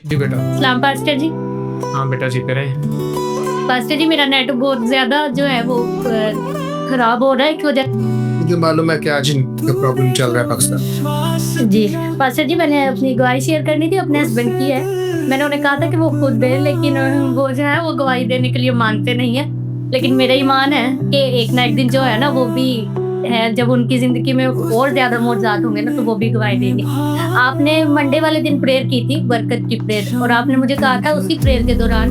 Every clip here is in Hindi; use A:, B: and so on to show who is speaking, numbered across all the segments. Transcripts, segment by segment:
A: जी बेटा।
B: सलाम पास्टर जी।
A: हाँ बेटा, जीते रहे।
B: पास्टर जी मेरा नेट बहुत ज़्यादा जो है वो ख़राब हो रहा है, क्यों
A: मुझे मालूम है कि आज इनका प्रॉब्लम चल रहा है पाकिस्तान।
B: जी पास्टर जी, मैंने अपनी गवाही शेयर करनी थी, अपने हस्बैंड की है। मैंने उन्हें कहा था कि वो खुद दे, लेकिन वो जो है वो गवाही देने के लिए मानते नहीं है। लेकिन मेरा ईमान है कि एक ना एक दिन जो है ना वो भी है, जब उनकी ज़िंदगी में और ज़्यादा मोज़ात होंगे ना तो वो भी गवाही देंगे। आपने मंडे वाले दिन प्रेयर की थी, बरकत की प्रेयर, और आपने मुझे कहा था उसी प्रेयर के दौरान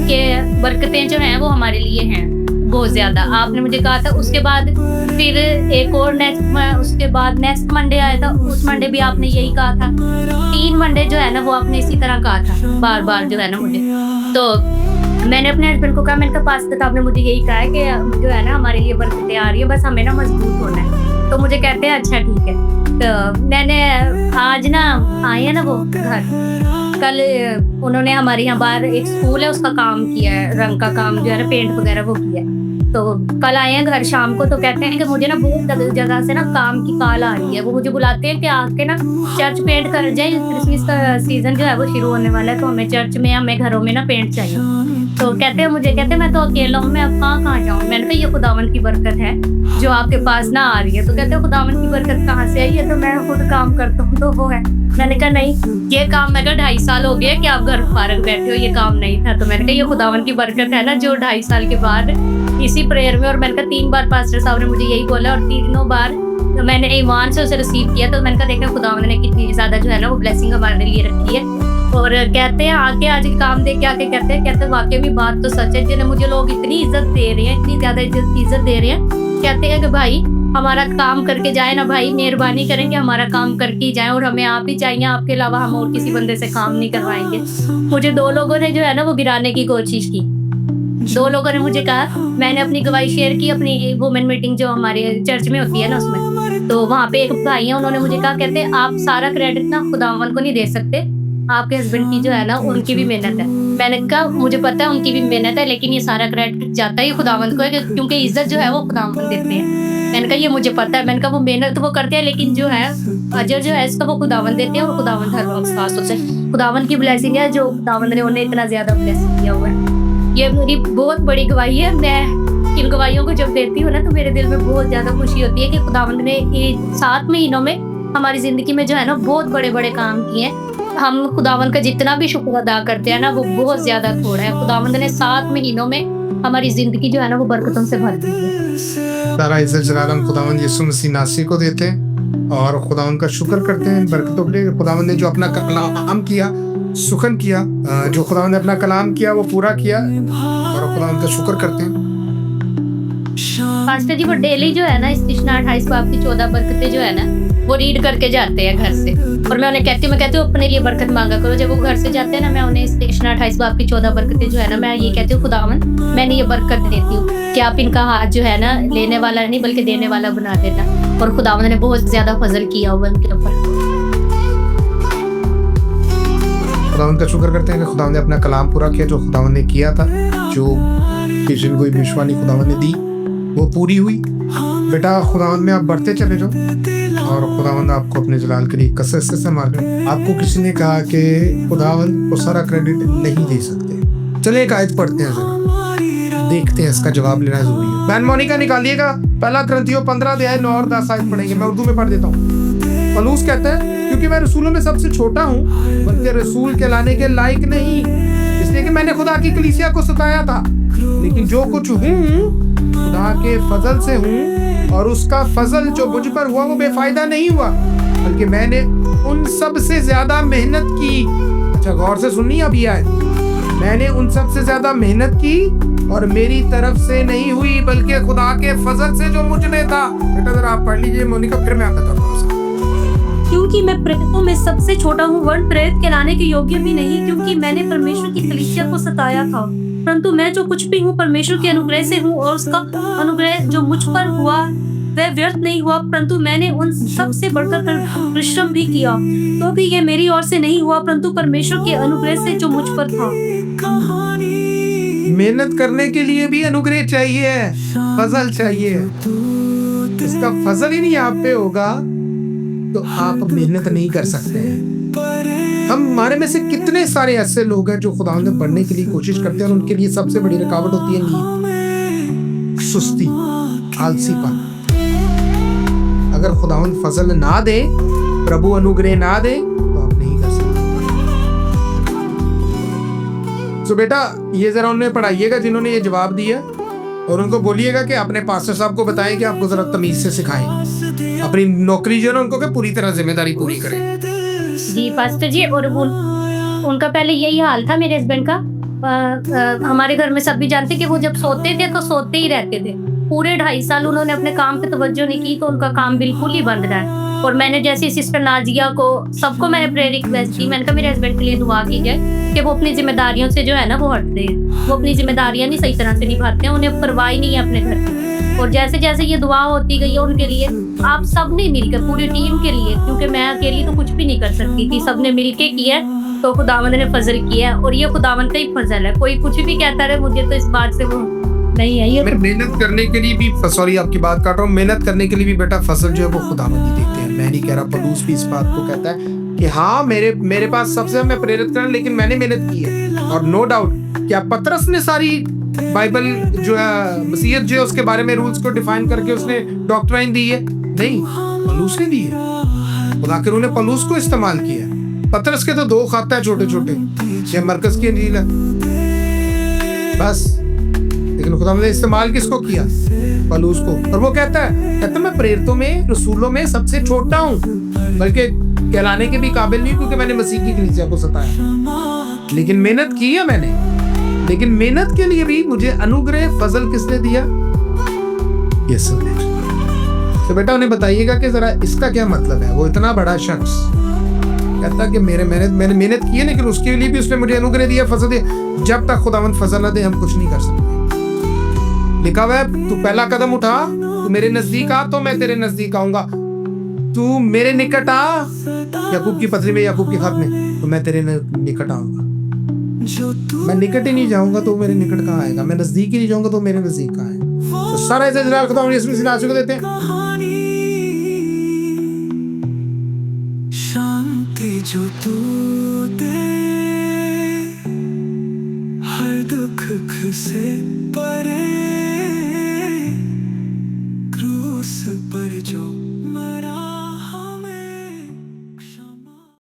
B: कि बरकतें जो हैं वो हमारे लिए हैं बहुत ज़्यादा। आपने मुझे कहा था, उसके बाद फिर एक और उसके बाद नेक्स्ट मंडे आया था, उस मंडे भी आपने यही कहा था। 3 मंडे जो है ना वो आपने इसी तरह कहा था बार-बार जो है ना मुझे। तो मैंने अपने हस्बैंड को कहा, मैंने कहा पास्टर साहब ने मुझे यही कहा है कि जो है ना हमारे लिए बरकतें आ रही है, बस हमें ना मजबूत होना है। तो मुझे कहते हैं अच्छा ठीक है। तो मैंने आज ना आए हैं ना वो घर, कल उन्होंने हमारे यहाँ बाहर एक स्कूल है उसका काम किया है, रंग का काम जो है ना पेंट वगैरह वो किया है। तो कल आए हैं घर शाम को, तो कहते हैं कि मुझे ना बहुत जगह से ना काम की कॉल आ रही है। वो मुझे बुलाते हैं कि आके ना चर्च पेंट कर जाए, क्रिसमस का सीजन जो है वो शुरू होने वाला है, तो हमें चर्च में हमें घरों में ना पेंट चाहिए। तो कहते हैं मुझे, कहते हैं मैं तो अकेला हूँ, मैं अब कहाँ जाऊँ। मैंने कहा ये खुदावंद की बरकत है जो आपके पास ना आ रही है। तो कहते हैं खुदावंद की बरकत कहाँ से आई है, तो मैं खुद काम करता हूँ तो वो है। मैंने कहा नहीं, ये काम मैं कहा 2.5 साल हो गए कि आप घर फारग बैठे हो, ये काम नहीं था। तो मैंने कहा ये खुदावंद की बरकत है ना जो 2.5 साल के बाद इसी प्रेयर में, और मैंने कहा 3 बार पास्टर साहब ने मुझे यही बोला और तीनों बार तो मैंने ईमान से उसे रिसीव किया। तो मैंने कहा देखा खुदावंद ने कितनी ज़्यादा जो है ना वो ब्लेसिंग हमारे लिए रखी है। और कहते हैं आके आज काम दे के आके कहते हैं वाकई में बात तो सच है, जिन्हें मुझे लोग इतनी इज्जत दे रहे हैं, इतनी ज़्यादा इज्जत दे रहे हैं। कहते हैं कि भाई हमारा काम करके जाए ना भाई, मेहरबानी करेंगे हमारा काम करके ही जाए, और हमें आप ही चाहिए, आपके अलावा हम और किसी बंदे से काम नहीं करवाएंगे। मुझे 2 लोगों ने जो है ना वो गिराने की कोशिश की। 2 लोगों ने मुझे कहा, मैंने अपनी गवाही शेयर की अपनी वुमेन मीटिंग जो हमारे चर्च में होती है ना उसमें, तो वहाँ पे एक भाई है, उन्होंने मुझे कहा, कहते आप सारा क्रेडिट ना खुदावंद को नहीं दे सकते, आपके हस्बैंड की जो है ना उनकी भी मेहनत है। मैंने कहा मुझे पता है उनकी भी मेहनत है, लेकिन ये सारा क्रेडिट जाता है खुदावंद को है, क्योंकि इज्जत जो है वो खुदावंद देते हैं। मैंने कहा ये मुझे पता है। मैंने कहा वो मेहनत वो करते हैं, लेकिन जो है अजर जो है इसका वो खुदावंद देते हैं, और खुदावंद हर वक्त साथ होते हैं। खुदावंद की ब्लेसिंग है जो खुदावंद ने उन्हें इतना ज्यादा ब्लेसिंग किया हुआ है। ये मेरी बहुत बड़ी गवाही है। मैं इन गवाहियों को जब देती हूँ ना तो मेरे दिल में बहुत ज्यादा खुशी होती है कि खुदावंद ने ये 7 महीनों में हमारी जिंदगी में जो है ना बहुत बड़े बड़े काम किए हैं। हम खुदावंद का जितना भी शुक्र अदा करते हैं ना वो बहुत ज्यादा थोड़ा है। खुदावंद ने 7 महीनों में हमारी जिंदगी जो है ना वो बरकतों से भर दी है।
A: सारा इज्जत जलाल खुदावंद यीशु मसीह नासी को देते हैं और खुदावंद का शुक्र करते हैं बरकतों के लिए। खुदावंद ने जो अपना कलाम किया, सुखन किया, जो खुदावंद ने अपना कलाम किया वो पूरा किया, और खुदावंद का शुक्र करते हैं।
B: पास्टर जी वो डेली जो है ना इस कृष्णा 28 बाब की 14 बरकतें जो है ना वो रीड करके जाते हैं घर से, और मैं उन्हें कहती हूँ अपने लिए बरकत मांगा करो। जब वो घर से जाते हैं ना मैं उन्हें इस कृष्णा 28 बाब की 14 बरकतें जो है ना मैं ये कहती हूँ खुदावंद मैंने ये बरकत देती हूँ कि आप इनका हाथ जो है ना लेने वाला नहीं बल्कि देने वाला बना देना। और खुदावंद ने बहुत ज्यादा फजल किया हुआ उनके ऊपर।
A: खुदावंद का शुक्र करते हैं कि खुदावंद ने अपना कलाम पूरा किया, जो खुदावंद ने किया था, जो विजन कोई भविष्यवाणी खुदावंद ने दी वो पूरी हुई। बेटा खुदावंद में आप बढ़ते चले जाओ, और खुदावंद आपको अपने जलाल के लिए कसरत से संभाले। आपको किसी ने कहा कि खुदावंद को सारा क्रेडिट नहीं दे सकते, चले एक आयत पढ़ते हैं, जरा देखते हैं, इसका जवाब लेना जरूरी है। बहन मोनिका निकालिएगा 1 कुरिन्थियों 15 अध्याय 9 और 10 आयत पढ़ेंगे। मैं उर्दू में पढ़ देता हूँ। पौलुस कहता है, क्योंकि मैं रसूलों में सबसे छोटा हूँ बल्कि रसूल कहलाने के लायक नहीं, इसलिए कि मैंने खुदा की कलीसिया को सताया था, लेकिन जो कुछ हूँ खुदा के फजल से हूँ, और उसका फजल जो मुझ पर हुआ वो बेफायदा नहीं हुआ, बल्कि मैंने उन सब से ज्यादा मेहनत की। अच्छा गौर से सुनिए अब ये आयत, मैंने उन सब से ज्यादा मेहनत की और मेरी तरफ से नहीं हुई बल्कि खुदा के फजल से जो मुझ में था। बेटा जरा आप पढ़ लीजिए मोनिका, फिर मैं आपको बताता हूँ।
B: क्योंकि मैं प्रेरितों में सबसे छोटा हूँ, वरन प्रेरित कहलाने के योग्य भी नहीं, क्योंकि मैंने परमेश्वर की कलीसिया को सताया था। परंतु मैं जो कुछ भी हूँ परमेश्वर के अनुग्रह से हूँ, और उसका अनुग्रह जो मुझ पर हुआ वह व्यर्थ नहीं हुआ, परंतु मैंने उन सब से बढ़कर परिश्रम भी किया, तो भी ये मेरी ओर से नहीं हुआ परंतु परमेश्वर के अनुग्रह से जो मुझ पर था।
A: मेहनत करने के लिए भी अनुग्रह चाहिए, फजल चाहिए। इसका फजल ही नहीं आप पे होगा तो आप मेहनत नहीं कर सकते हैं। हमारे में से कितने सारे ऐसे लोग हैं जो खुदा में बढ़ने के लिए कोशिश करते हैं और उनके लिए सबसे बड़ी रुकावट होती है नींद, सुस्ती, आलसीपन। अगर खुदावंद फजल ना दे, प्रभु अनुग्रह ना दे, तो आप नहीं कर सकते। तो बेटा ये जरा उन्हें पढ़ाइएगा जिन्होंने ये जवाब दिया, और उनको बोलिएगा कि अपने पास्टर साहब को बताएं कि आपको जरा तमीज से सिखाएं, अपनी नौकरी जो है ना उनको कि पूरी तरह जिम्मेदारी पूरी करें।
B: जी पास्टर जी, और उनका पहले यही हाल था मेरे हस्बैंड का। हमारे घर में सब भी जानते कि वो जब सोते थे तो सोते ही रहते थे। पूरे 2.5 साल उन्होंने अपने काम पे तवज्जो नहीं की, तो उनका काम बिल्कुल ही बंद रहा है। और मैंने जैसे सिस्टर नाजिया को, सबको मैंने प्रेयर रिक्वेस्ट की, मैंने कहा मेरे हस्बैंड के लिए दुआ की जाए कि वो अपनी जिम्मेदारियों से जो है ना वो हटते हैं। वो अपनी जिम्मेदारियां नहीं सही तरह से निभाते हैं, उन्हें परवाह ही नहीं है अपने घर की। और जैसे जैसे ये दुआ होती गई है उनके लिए, आप सब ने मिलकर, पूरी टीम के लिए, क्योंकि मैं अकेली तो कुछ भी नहीं कर सकती थी, सबने मिलके किया, तो खुदावंद ने फजल किया है। और ये खुदावंद का ही फजल है। कोई कुछ भी कहता रहे, मुझे तो इस बात से वो नहीं है। ये
A: मेहनत करने के लिए भी, सॉरी आपकी बात काट रहा हूँ, मेहनत करने के लिए भी बेटा फसल जो है वो खुदावंद ही देते हैं। मैं नहीं कह रहा, पौलुस भी इस बात को कहता है कि हाँ मेरे पास सबसे मैं प्रेरित कर, लेकिन मैंने मेहनत की है। और नो डाउट क्या पतरस ने सारी बाइबल जो है, मसीहत जो है उसके बारे में रूल्स को डिफाइन करके उसने डॉक्ट्राइन दी है? नहीं, पौलुस ने दी है। खुदा के रूह ने पौलुस को इस्तेमाल किया। पतरस के तो 2 खाता है छोटे छोटे, ये मरकज की इंजील है बस, लेकिन खुदा ने इस्तेमाल किसको किया? पौलुस को। और वो कहता मैं प्रेरितों में, रसूलों में सबसे छोटा हूँ, बल्कि कहलाने के भी काबिल नहीं, क्योंकि मैंने मसीह की कलीसिया को सताया, लेकिन मेहनत की है मैंने। लेकिन मेहनत के लिए भी मुझे अनुग्रह, फजल किसने दिया? यीशु ने। तो बेटा उन्हें बताइएगा कि जरा इसका क्या मतलब है। वो इतना बड़ा शख्स कहता कि मैंने मेहनत की है, लेकिन उसके लिए भी उसने मुझे अनुग्रह दिया, फजल दिया। जब तक खुदावंद फजल न दे हम कुछ नहीं कर सकते। लिखा हुआ है, तू पहला कदम उठा, तू मेरे नजदीक आ तो मैं तेरे नजदीक आऊंगा। तू मेरे निकट आ, याकूब की पत्री में, याकूब के खत में, तो मैं तेरे निकट आऊंगा। मैं निकट ही नहीं जाऊंगा तो मेरे निकट कहाँ आएगा? मैं नजदीक ही नहीं जाऊंगा तो मेरे नजदीक कहाँ आएगा? तो सारा ऐसे जलाल खुदावंद यीशु मसीह को देते हैं।
C: शांति जो तू दे, हर दुख से परे